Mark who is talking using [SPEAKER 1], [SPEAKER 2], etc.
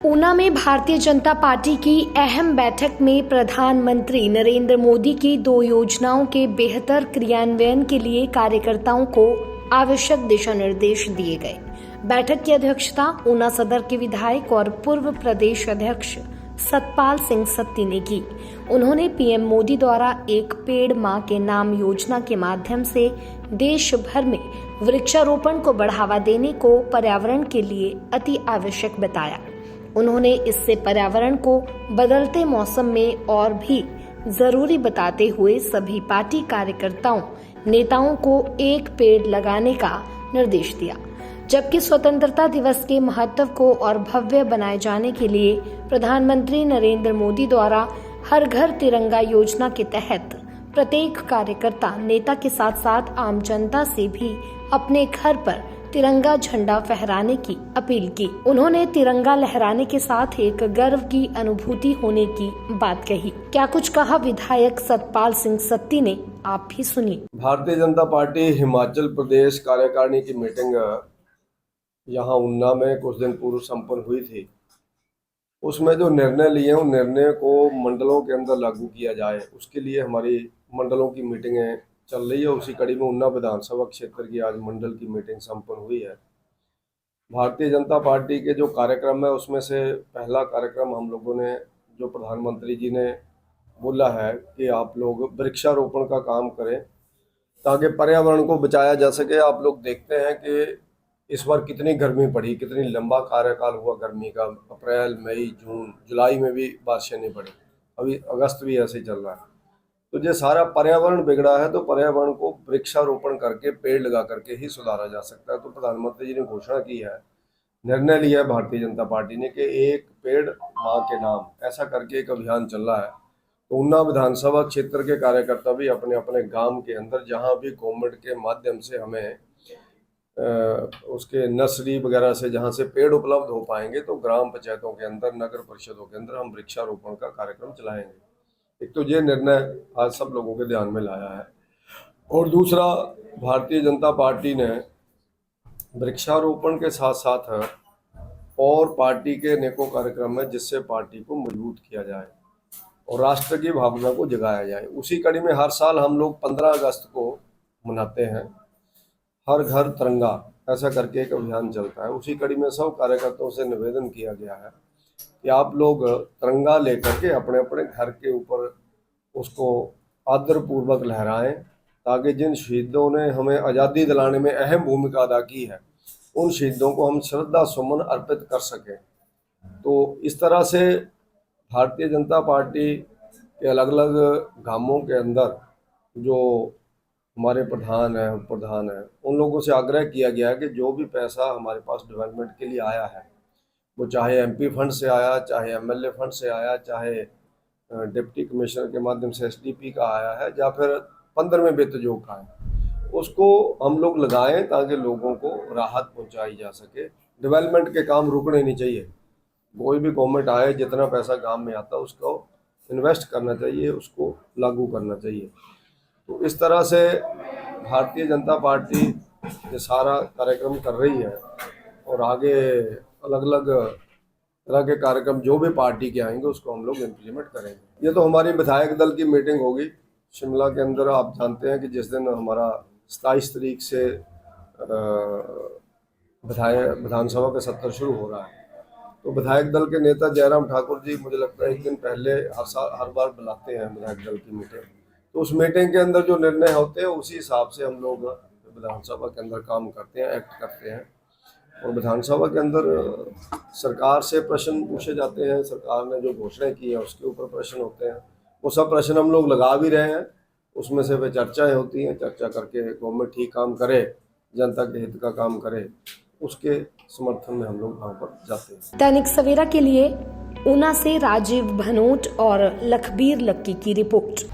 [SPEAKER 1] ऊना में भारतीय जनता पार्टी की अहम बैठक में प्रधानमंत्री नरेंद्र मोदी की 2 योजनाओं के बेहतर क्रियान्वयन के लिए कार्यकर्ताओं को आवश्यक दिशा निर्देश दिए गए। बैठक की अध्यक्षता ऊना सदर के विधायक और पूर्व प्रदेश अध्यक्ष सतपाल सिंह सत्ती ने की। उन्होंने पीएम मोदी द्वारा एक पेड़ मां के नाम योजना के माध्यम से देश भर में वृक्षारोपण को बढ़ावा देने को पर्यावरण के लिए अति आवश्यक बताया। उन्होंने इससे पर्यावरण को बदलते मौसम में और भी जरूरी बताते हुए सभी पार्टी कार्यकर्ताओं नेताओं को एक पेड़ लगाने का निर्देश दिया, जबकि स्वतंत्रता दिवस के महत्व को और भव्य बनाए जाने के लिए प्रधानमंत्री नरेंद्र मोदी द्वारा हर घर तिरंगा योजना के तहत प्रत्येक कार्यकर्ता नेता के साथ साथ आम जनता से भी अपने घर पर तिरंगा झंडा फहराने की अपील की। उन्होंने तिरंगा लहराने के साथ एक गर्व की अनुभूति होने की बात कही। क्या कुछ कहा विधायक सतपाल सिंह सत्ती ने, आप भी सुनिए।
[SPEAKER 2] भारतीय जनता पार्टी हिमाचल प्रदेश कार्यकारिणी की मीटिंग यहाँ ऊना में कुछ दिन पूर्व संपन्न हुई थी। उसमें जो निर्णय लिए उन निर्णय को मंडलों के अंदर लागू किया जाए, उसके लिए हमारी मंडलों की मीटिंगें चल रही है। उसी कड़ी में ऊना विधानसभा क्षेत्र की आज मंडल की मीटिंग संपन्न हुई है। भारतीय जनता पार्टी के जो कार्यक्रम है उसमें से पहला कार्यक्रम हम लोगों ने, जो प्रधानमंत्री जी ने बोला है कि आप लोग वृक्षारोपण का काम करें ताकि पर्यावरण को बचाया जा सके। आप लोग देखते हैं कि इस बार कितनी गर्मी पड़ी, कितनी लंबा कार्यकाल हुआ गर्मी का। अप्रैल, मई, जून, जुलाई में भी बारिशें नहीं पड़ी, अभी अगस्त भी ऐसे ही चल रहा है। तो ये सारा पर्यावरण बिगड़ा है, तो पर्यावरण को वृक्षारोपण करके पेड़ लगा करके ही सुधारा जा सकता है। तो प्रधानमंत्री जी ने घोषणा की है, निर्णय लिया है भारतीय जनता पार्टी ने कि एक पेड़ मां के नाम, ऐसा करके एक अभियान चल रहा है। तो ऊना विधानसभा क्षेत्र के कार्यकर्ता भी अपने अपने गांव के अंदर जहां भी गवर्नमेंट के माध्यम से हमें उसके नर्सरी वगैरह से जहां से पेड़ उपलब्ध हो पाएंगे, तो ग्राम पंचायतों के अंदर, नगर परिषदों के अंदर हम वृक्षारोपण का कार्यक्रम चलाएंगे। एक तो ये निर्णय आज सब लोगों के ध्यान में लाया है, और दूसरा भारतीय जनता पार्टी ने वृक्षारोपण के साथ साथ और पार्टी के अनेकों कार्यक्रम है जिससे पार्टी को मजबूत किया जाए और राष्ट्र की भावना को जगाया जाए। उसी कड़ी में हर साल हम लोग 15 अगस्त को मनाते हैं हर घर तिरंगा, ऐसा करके एक अभियान चलता है। उसी कड़ी में सब कार्यकर्ताओं से निवेदन किया गया है कि आप लोग तिरंगा लेकर के अपने अपने घर के ऊपर उसको आदर पूर्वक लहराएं, ताकि जिन शहीदों ने हमें आज़ादी दिलाने में अहम भूमिका अदा की है उन शहीदों को हम श्रद्धा सुमन अर्पित कर सकें। तो इस तरह से भारतीय जनता पार्टी के अलग अलग गांवों के अंदर जो हमारे प्रधान है, उप प्रधान है, उन लोगों से आग्रह किया गया है कि जो भी पैसा हमारे पास डेवलपमेंट के लिए आया है, वो चाहे एमपी फंड से आया, चाहे एमएलए फंड से आया, चाहे डिप्टी कमिश्नर के माध्यम से एसडीपी का आया है, या फिर 15वें वित्त आयोग का है, उसको हम लोग लगाएं ताकि लोगों को राहत पहुंचाई जा सके। डेवलपमेंट के काम रुकने नहीं चाहिए। कोई भी गवर्नमेंट आए, जितना पैसा गांव में आता है उसको इन्वेस्ट करना चाहिए, उसको लागू करना चाहिए। तो इस तरह से भारतीय जनता पार्टी ये सारा कार्यक्रम कर रही है, और आगे अलग अलग तरह के कार्यक्रम जो भी पार्टी के आएंगे उसको हम लोग इम्प्लीमेंट करेंगे। ये तो हमारी विधायक दल की मीटिंग होगी शिमला के अंदर। आप जानते हैं कि जिस दिन हमारा 27 तारीख से विधानसभा का सत्र शुरू हो रहा है, तो विधायक दल के नेता जयराम ठाकुर जी, मुझे लगता है एक दिन पहले हर बार बुलाते हैं विधायक दल की मीटिंग। तो उस मीटिंग के अंदर जो निर्णय होते हैं उसी हिसाब से हम लोग विधानसभा के अंदर काम करते हैं, एक्ट करते हैं। और विधानसभा के अंदर सरकार से प्रश्न पूछे जाते हैं, सरकार ने जो घोषणा की है उसके ऊपर प्रश्न होते हैं। वो सब प्रश्न हम लोग लगा भी रहे हैं, उसमें से वे चर्चाएं होती हैं। चर्चा करके गवर्नमेंट ठीक काम करे, जनता के हित का काम करे, उसके समर्थन में हम लोग वहाँ पर जाते हैं।
[SPEAKER 1] दैनिक सवेरा के लिए ऊना से राजीव भनोट और लखबीर लक्की की रिपोर्ट।